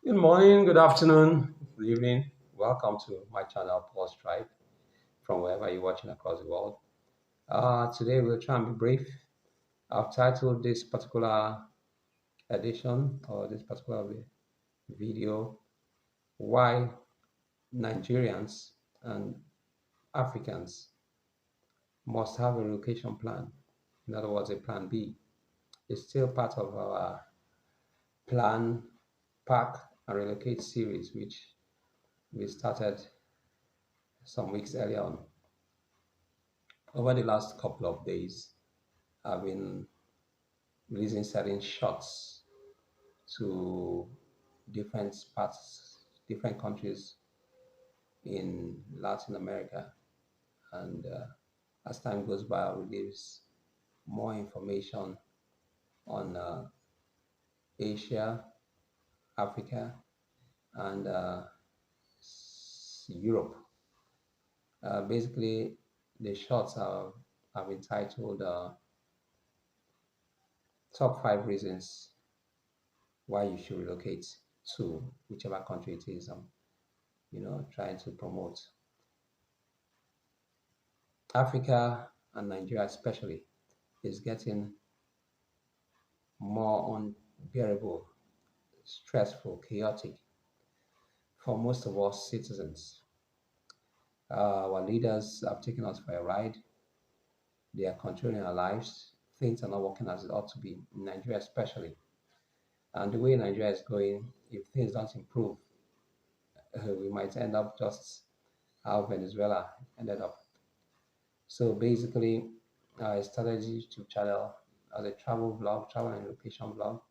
Good morning, good afternoon, good evening. Welcome to my channel, Pulse Tribe, from wherever you're watching across the world. Today we'll try and be brief. I've titled this particular edition or this particular video, Why Nigerians and Africans Must Have a Relocation Plan. In other words, a Plan B. It's still part of our Plan, Pack, and Relocate series, which we started some weeks earlier on. Over the last couple of days, I've been releasing certain shots to different parts, different countries in Latin America. And as time goes by, I'll release more information on Asia, Africa, and Europe. Basically, the shots have entitled Top 5 Reasons Why You Should Relocate to whichever country it is trying to promote. Africa and Nigeria especially is getting more unbearable, stressful, chaotic for most of us citizens. Our leaders have taken us for a ride. They are controlling our lives. Things are not working as it ought to be in Nigeria especially. And the way Nigeria is going, if things don't improve, we might end up just how Venezuela ended up. So basically, I started a YouTube channel as a travel vlog, travel and location vlog,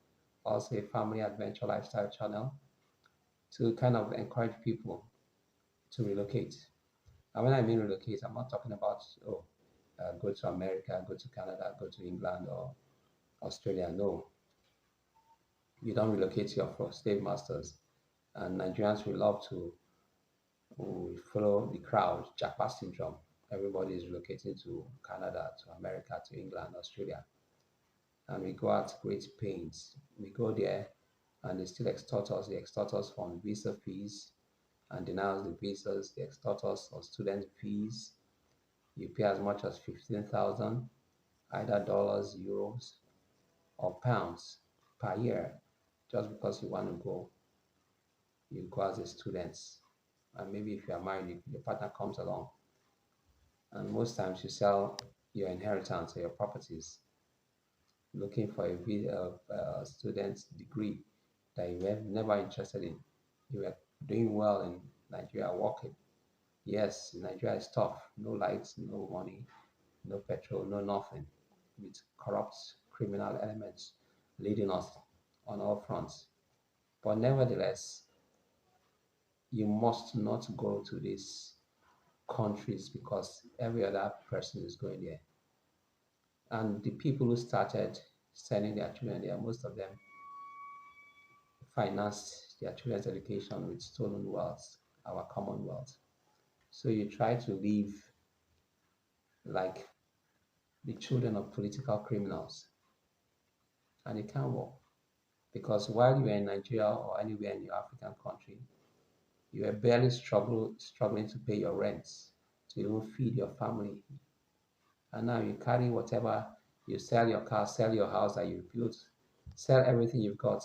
also a family adventure lifestyle channel to kind of encourage people to relocate. And when I mean relocate, I'm not talking about, go to America, go to Canada, go to England or Australia. No, you don't relocate your slave masters. And Nigerians will love to follow the crowd, Jackpot syndrome. Everybody is relocating to Canada, to America, to England, Australia. And we go at great pains. We go there and they still extort us. They extort us from visa fees and deny us the visas. They extort us on student fees. You pay as much as 15,000, either dollars, euros, or pounds per year, just because you want to go. You go as a student. And maybe if you are married, your partner comes along. And most times you sell your inheritance or your properties looking for a student's degree that you were never interested in. You were doing well in Nigeria, working. Yes, Nigeria is tough. No lights, no money, no petrol, no nothing. With corrupt criminal elements leading us on all fronts. But nevertheless, you must not go to these countries because every other person is going there. And the people who started sending their children there, most of them financed their children's education with stolen wealth, our common wealth. So you try to live like the children of political criminals, and it can't work because while you are in Nigeria or anywhere in your African country, you are barely struggling to pay your rents, to even feed your family. And now you carry whatever, you sell your car, sell your house that you built, sell everything you've got,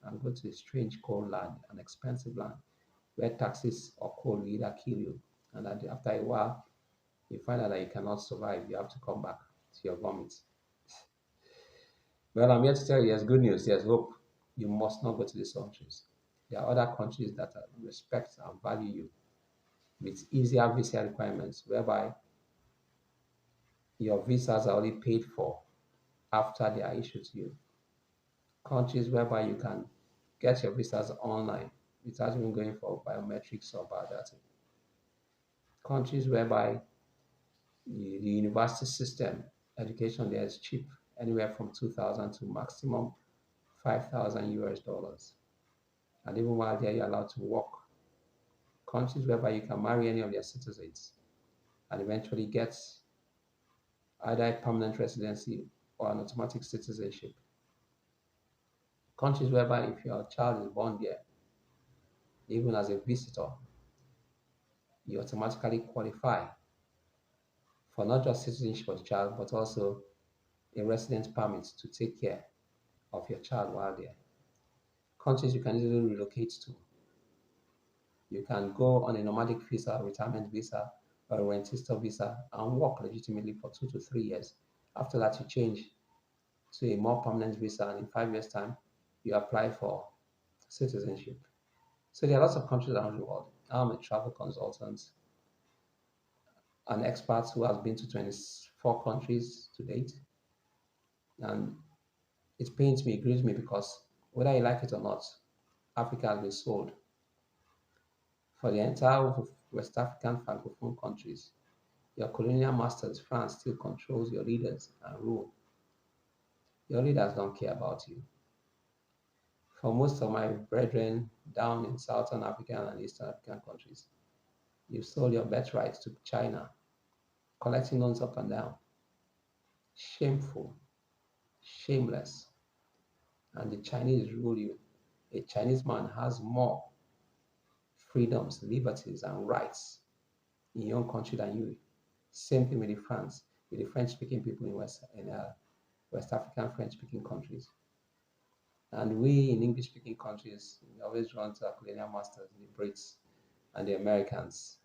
and go to a strange cold land, an expensive land, where taxes or coal will either kill you. And after a while, you find out that you cannot survive. You have to come back to your vomit. Well, I'm here to tell you there's good news, there's hope. You must not go to these countries. There are other countries that respect and value you with easier visa requirements, whereby your visas are only paid for after they are issued to you. Countries whereby you can get your visas online without even going for biometrics or biodata. Countries whereby the university system, education there is cheap, anywhere from 2,000 to maximum 5,000 US dollars. And even while there, you're allowed to work. Countries whereby you can marry any of their citizens and eventually get either a permanent residency or an automatic citizenship. Countries whereby if your child is born there, even as a visitor, you automatically qualify for not just citizenship of the child, but also a residence permit to take care of your child while there. Countries you can easily relocate to. You can go on a nomadic visa, retirement visa, or a rentista visa and work legitimately for 2 to 3 years. After that, you change to a more permanent visa, and in 5 years' time, you apply for citizenship. So there are lots of countries around the world. I'm a travel consultant, an expert who has been to 24 countries to date, and it pains me, it grieves me because whether you like it or not, Africa has been sold for the entire West African francophone countries. Your colonial masters, France, still controls your leaders and rule. Your leaders don't care about you. For most of my brethren down in Southern African and Eastern African countries, you sold your birthright to China, collecting loans up and down. Shameful, shameless. And the Chinese rule you. A Chinese man has more freedoms, liberties, and rights in your own country than you. Same thing with the France, with the French-speaking people in West African French-speaking countries. And we in English-speaking countries we always run to our colonial masters, the Brits and the Americans,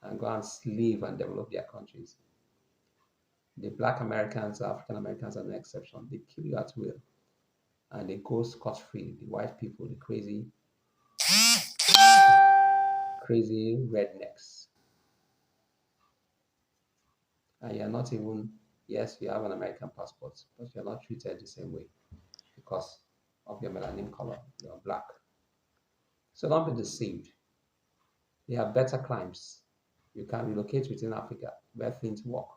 and go and live and develop their countries. The Black Americans, African Americans are no exception. They kill you at will, and they go scot-free. The white people, the crazy rednecks, and you're not even. Yes, you have an American passport, but you're not treated the same way because of your melanin color. You're black. So don't be deceived. There are better climes. You can relocate within Africa where things work,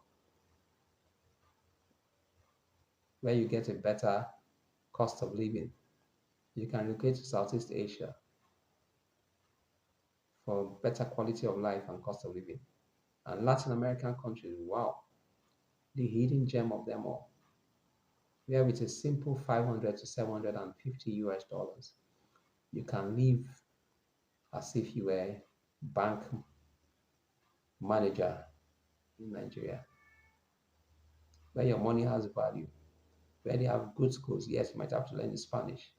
where you get a better cost of living. You can relocate to Southeast Asia for better quality of life and cost of living. And Latin American countries, wow, the hidden gem of them all, where with a simple 500 to 750 US dollars, you can live as if you were bank manager in Nigeria, where your money has value, where they have good schools. Yes, you might have to learn the Spanish,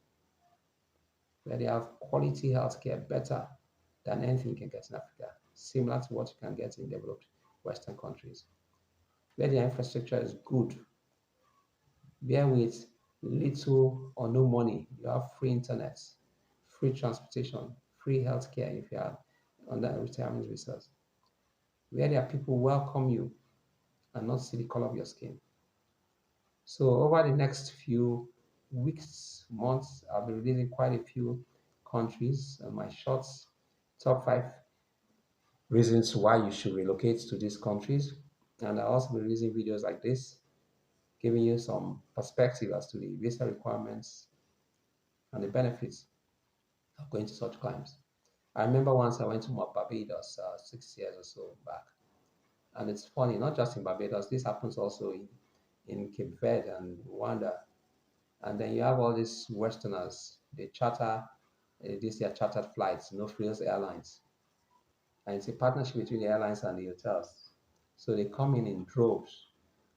where they have quality healthcare better than anything you can get in Africa, similar to what you can get in developed Western countries, where their infrastructure is good, where with little or no money, you have free internet, free transportation, free healthcare if you are under retirement visas, where there are people welcome you and not see the color of your skin. So over the next few weeks, months, I'll be releasing quite a few countries and my shorts, top 5 reasons why you should relocate to these countries. And I'll also be releasing videos like this, giving you some perspective as to the visa requirements and the benefits of going to such climes. I remember once I went to Barbados 6 years or so back. And it's funny, not just in Barbados, this happens also in Cape Verde and Rwanda. And then you have all these Westerners, they charter, these are chartered flights, no frills airlines. And it's a partnership between the airlines and the hotels. So they come in droves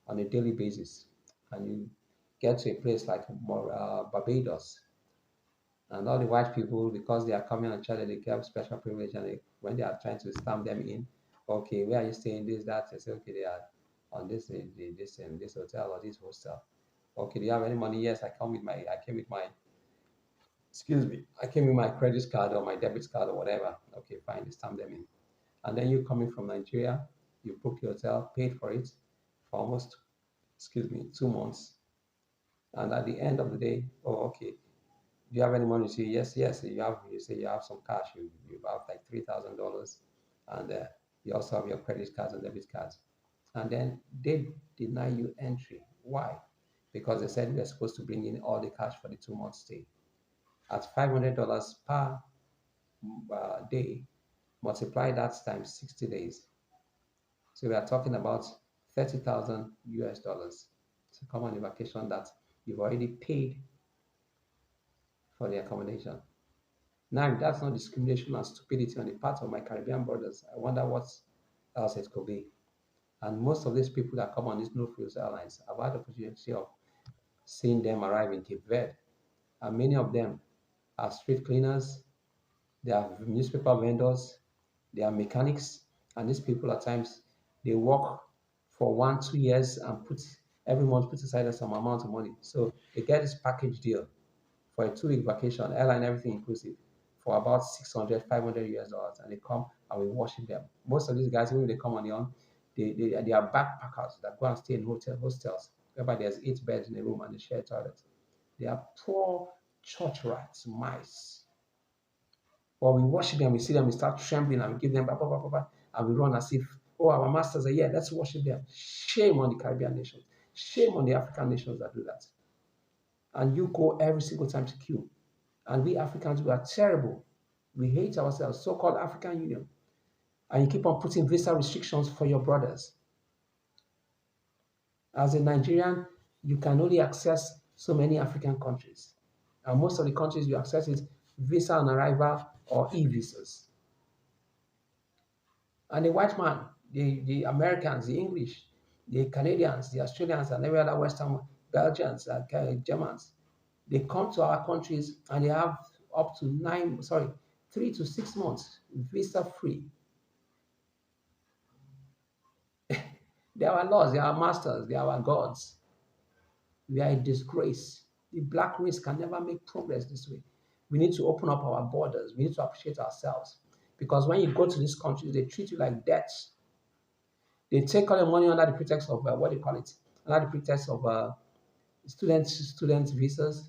on a daily basis. And you get to a place like Barbados, and all the white people, because they are coming on charter, they get special privilege. And when they are trying to stamp them in, okay, where are you staying? This, that. They say, okay, they are on this hotel or this hostel. Okay, do you have any money? Yes, I came with my, excuse me, I came with my credit card or my debit card or whatever. Okay, fine, they stamp them in. And then you coming from Nigeria, you book your hotel, paid for it for almost, excuse me, 2 months. And at the end of the day, oh, okay, do you have any money? You say, yes, yes. You have. You say you have some cash. You have like $3,000, and you also have your credit cards and debit cards. And then they deny you entry. Why? Because they said we are supposed to bring in all the cash for the 2 month stay at $500 per day. Multiply that times 60 days. So we are talking about 30,000 US dollars to come on a vacation that you've already paid for the accommodation. Now, if that's not discrimination and stupidity on the part of my Caribbean brothers, I wonder what else it could be. And most of these people that come on these no frills airlines, I've had the opportunity of seeing them arrive in Cape Verde. And many of them are street cleaners, they are newspaper vendors, they are mechanics. And these people at times they work for 1, 2 years and put every month put aside some amount of money. So they get this package deal for a 2 week vacation, airline, everything inclusive, for about 600, $500 and they come and we worship them. Most of these guys, when they come on the own, they are backpackers that go and stay in hostels, whereby there's 8 beds in a room and they share toilets. They are poor church rats, mice. But we worship them, we see them, we start trembling and we give them blah, blah, blah, blah, blah, and we run as if, oh, our masters are here, let's worship them. Shame on the Caribbean nations. Shame on the African nations that do that. And you go every single time to queue. And we Africans, we are terrible. We hate ourselves, so called African Union. And you keep on putting visa restrictions for your brothers. As a Nigerian, you can only access so many African countries. And most of the countries you access is visa on arrival or e-visas. And the white man, the Americans, the English, the Canadians, the Australians, and every other Western Belgians, Germans, they come to our countries and they have up to 3 to 6 months visa free. They are our laws, they are our masters, they are our gods. We are a disgrace. The black race can never make progress this way. We need to open up our borders. We need to appreciate ourselves. Because when you go to these countries, they treat you like debt. They take all the money under the pretext of what they call it, under the pretext of student visas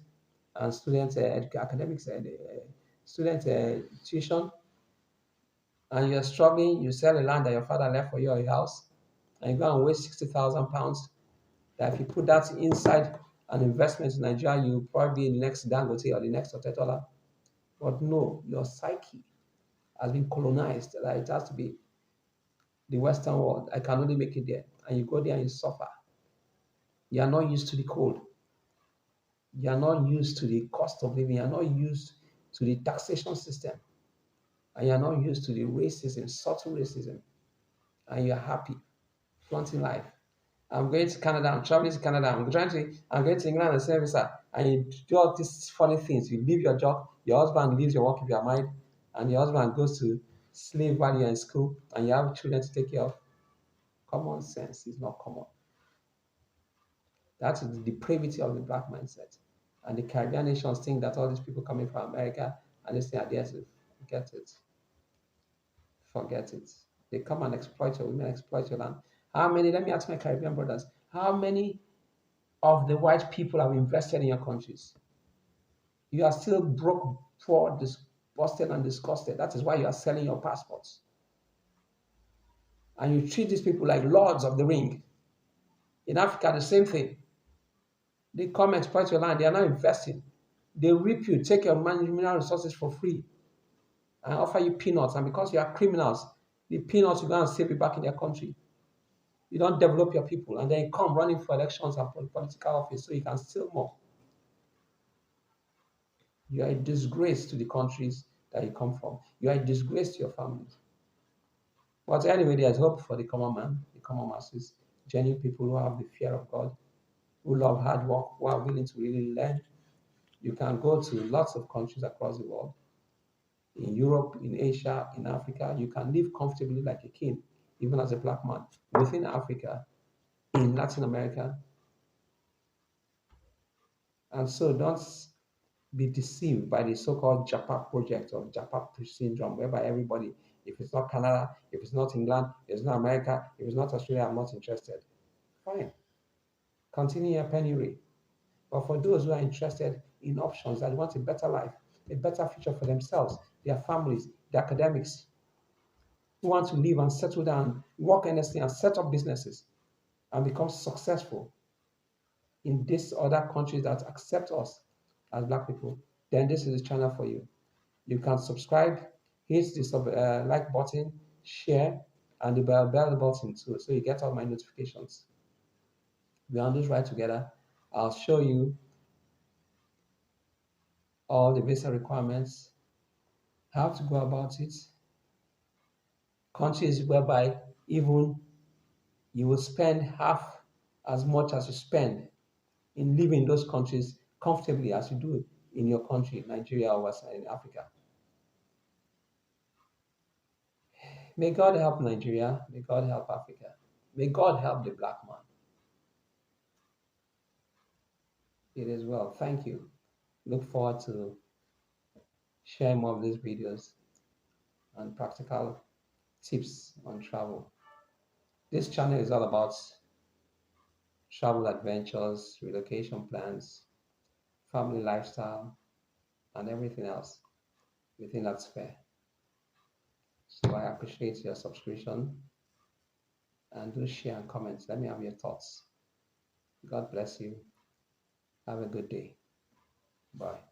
and student academics, student tuition, and you're struggling. You sell a land that your father left for you or your house, and you go and waste £60,000. That if you put that inside an investment in Nigeria, you probably be the next Dangote or the next Otetola. But no, your psyche has been colonized. That it has to be the Western world. I can only make it there, and you go there and you suffer. You are not used to the cold. You are not used to the cost of living. You are not used to the taxation system. And you are not used to the racism, subtle racism. And you are happy, flaunting life. I'm going to Canada, I'm traveling to Canada, I'm going to England and same visa. And you do all these funny things. You leave your job, your husband leaves your work if you are married, and your husband goes to slave while you're in school, and you have children to take care of. Common sense is not common. That is the depravity of the black mindset. And the Caribbean nations think that all these people coming from America and they say, are there to get it. Forget it. They come and exploit your women, exploit your land. How many, let me ask my Caribbean brothers, how many of the white people have invested in your countries? You are still broke, poor, busted, and disgusted. That is why you are selling your passports. And you treat these people like lords of the ring. In Africa, the same thing. They come exploit your land. They are not investing. They rip you, take your mineral resources for free, and offer you peanuts. And because you are criminals, the peanuts you go and save you back in their country. You don't develop your people, and then you come running for elections and political office so you can steal more. You are a disgrace to the countries that you come from. You are a disgrace to your families. But anyway, there's hope for the common man, the common masses, genuine people who have the fear of God, who love hard work, who are willing to really learn. You can go to lots of countries across the world, in Europe, in Asia, in Africa. You can live comfortably like a king, even as a black man, within Africa, in Latin America. And so don't be deceived by the so-called JAPA project or JAPA syndrome, whereby everybody, if it's not Canada, if it's not England, if it's not America, if it's not Australia, I'm not interested. Fine. Continue your penury. But for those who are interested in options that want a better life, a better future for themselves, their families, their academics, who want to live and settle down, work honestly and set up businesses and become successful in these other countries that accept us as black people, then this is the channel for you. You can subscribe, hit the like button, share, and the bell button too, so you get all my notifications. We're on this ride together. I'll show you all the visa requirements, how to go about it. Countries whereby even you will spend half as much as you spend in living in those countries comfortably as you do in your country, Nigeria or West in Africa. May God help Nigeria. May God help Africa. May God help the black man. It is well. Thank you. Look forward to sharing more of these videos and practical tips on travel. This channel is all about travel adventures, relocation plans, family lifestyle, and everything else within that sphere. So I appreciate your subscription and do share and comment. Let me have your thoughts. God bless you. Have a good day. Bye.